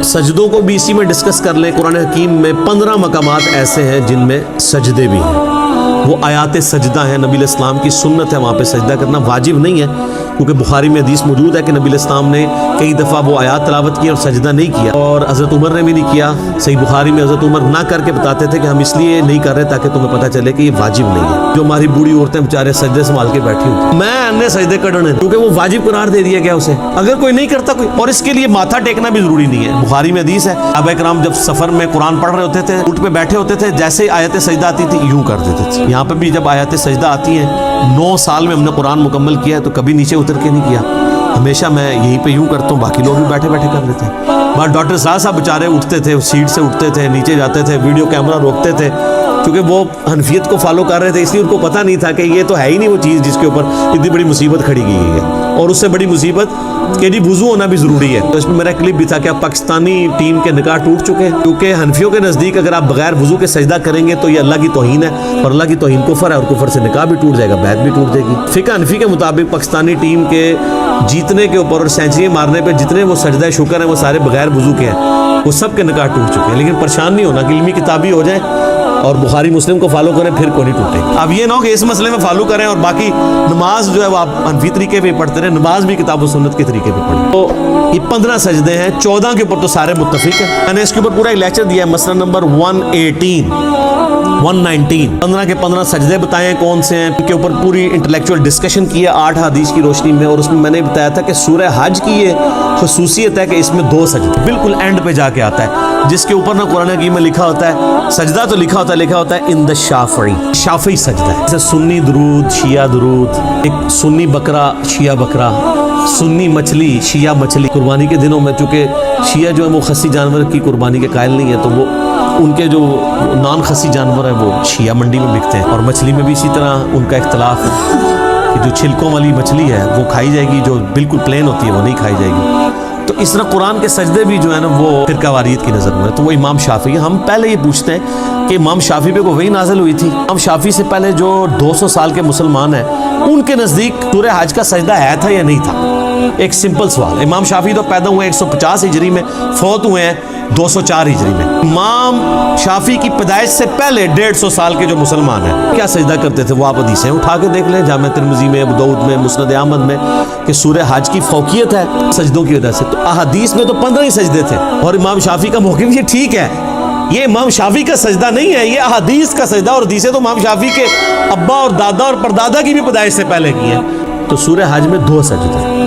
سجدوں کو بھی اسی میں ڈسکس کر لیں۔ قرآن حکیم میں 15 مقامات ایسے ہیں جن میں سجدے بھی ہیں، وہ آیات سجدہ ہیں، نبی علیہ السلام کی سنت ہے وہاں پہ سجدہ کرنا، واجب نہیں ہے، کیونکہ بخاری میں حدیث موجود ہے کہ نبی علیہ السلام نے کئی دفعہ وہ آیات تلاوت کی اور سجدہ نہیں کیا، اور حضرت عمر نے بھی نہیں کیا۔ صحیح بخاری میں حضرت عمر نہ کر کے بتاتے تھے کہ ہم اس لیے نہیں کر رہے تاکہ تمہیں پتہ چلے کہ یہ واجب نہیں ہے۔ جو ہماری بوڑھی عورتیں بیچارے سجدے سنبھال کے بیٹھی ہوتی ہیں، میں نے سجدے کرنے کیونکہ وہ واجب قرار دے دیا گیا اسے، اگر کوئی نہیں کرتا کوئی، اور اس کے لیے ماتھا ٹیکنا بھی ضروری نہیں ہے۔ بخاری میں حدیث ہے صحابہ کرام جب سفر میں قرآن پڑھ رہے ہوتے تھے، اونٹ پہ بیٹھے ہوتے تھے، جیسے ہی آیت سجدہ آتی تھی یوں کر دیتے تھے۔ یہاں پہ بھی جب آیت سجدہ آتی ہیں، 9 سال میں ہم نے قرآن مکمل کیا ہے تو کبھی نیچے اتر کے نہیں کیا، ہمیشہ میں یہیں پہ یوں کرتا ہوں، باقی لوگ بھی بیٹھے بیٹھے کر لیتے ہیں۔ بات ڈاکٹر صاحب بیچارے اٹھتے تھے، سیٹ سے اٹھتے تھے، نیچے جاتے تھے، ویڈیو کیمرہ روکتے تھے، کیونکہ وہ حنفیت کو فالو کر رہے تھے، اس لیے ان کو پتہ نہیں تھا کہ یہ تو ہے ہی نہیں وہ چیز جس کے اوپر اتنی بڑی مصیبت کھڑی کی گئی ہے، اور اس سے بڑی مصیبت کہ جی وضو ہونا بھی ضروری ہے۔ تو اس میں میرا کلپ بھی تھا کہ اب پاکستانی ٹیم کے نکاح ٹوٹ چکے ہیں، کیونکہ حنفیوں کے نزدیک اگر آپ بغیر وضو کے سجدہ کریں گے تو یہ اللہ کی توہین ہے، اور اللہ کی توہین کفر ہے، اور کفر سے نکاح بھی ٹوٹ جائے گا، بیعت بھی ٹوٹ جائے گی۔ فقہ حنفی کے مطابق پاکستانی ٹیم کے جیتنے کے اوپر اور سینچری مارنے پہ جتنے وہ سجدہ شکر ہیں وہ سارے بغیر وضو کے ہیں، وہ سب کے نکاح ٹوٹ چکے ہیں۔ لیکن پریشان نہیں ہونا کہ علمی کتابی ہو جائیں اور بخاری مسلم کو فالو کریں پھر کوئی نہیں ٹوٹے۔ اب یہ نہ ہو کہ اس مسئلے میں فالو کریں اور باقی نماز جو ہے وہ آپ حنفی طریقے پہ پڑھتے رہیں، نماز بھی کتاب و سنت کے طریقے پہ پڑھیں۔ تو یہ 15 سجدے ہیں، 14 کے اوپر تو سارے متفق ہیں۔ میں نے اس کے اوپر پورا ایک لیکچر دیا ہے، مسئلہ نمبر 119 15 کے 15 سجدے بتائیں کون سے ہیں، کے اوپر پوری انٹلیکچوئل ڈسکشن کی ہے 8 حدیث کی روشنی میں، اور اس میں نے بتایا تھا کہ سورہ حج کی یہ خصوصیت ہے کہ اس میں 2 سجدے بالکل اینڈ پہ جا کے آتا ہے، جس کے اوپر نہ قرآن حکیم میں لکھا ہوتا ہے سجدہ تو لکھا ہوتا ہے ان دا شافعی سجدہ ہے، جیسے سنی درود، شیعہ درود، ایک سنی بکرا، شیعہ بکرا، سنی مچھلی، شیعہ مچھلی۔ قربانی کے دنوں میں چونکہ شیعہ جو ہے وہ خصی جانور کی قربانی کے قائل نہیں ہے، تو وہ ان کے جو نان خصی جانور ہیں وہ شیعہ منڈی میں بکتے ہیں، اور مچھلی میں بھی اسی طرح ان کا اختلاف ہے کہ جو چھلکوں والی مچھلی ہے وہ کھائی جائے گی، جو بالکل پلین ہوتی ہے وہ نہیں کھائی جائے گی۔ تو اس طرح قرآن کے سجدے بھی جو ہے نا وہ فرقہ واریت کی نظر میں، تو وہ امام شافعی ہیں۔ ہم پہلے یہ پوچھتے ہیں کہ امام شافعی پہ کو وہی نازل ہوئی تھی؟ امام شافعی سے پہلے جو 200 سال کے مسلمان ہیں ان کے نزدیک سورہ حج کا سجدہ ہے تھا یا نہیں تھا؟ ایک سمپل سوال۔ امام شافعی تو پیدا ہوئے 150 ہجری میں، فوت ہوئے ہیں 204 ہجری میں۔ امام شافعی کی پیدائش سے پہلے 150 سال کے جو مسلمان ہیں کیا سجدہ کرتے تھے وہ آپ حدیثیں اٹھا کے دیکھ لیں، جامع ترمذی میں، ابو داؤد میں، مسند احمد میں، کہ سورہ حج کی فوقیت ہے سجدوں کی وجہ سے۔ تو احادیث میں تو 15 ہی سجدے تھے، اور امام شافعی کا موقف یہ ٹھیک ہے، یہ امام شافعی کا سجدہ نہیں ہے، یہ احادیث کا سجدہ، اور حدیثیں تو امام شافعی کے ابا اور دادا اور پردادا کی بھی پیدائش سے پہلے کی ہیں۔ تو سورہ حج میں 2 سجدے۔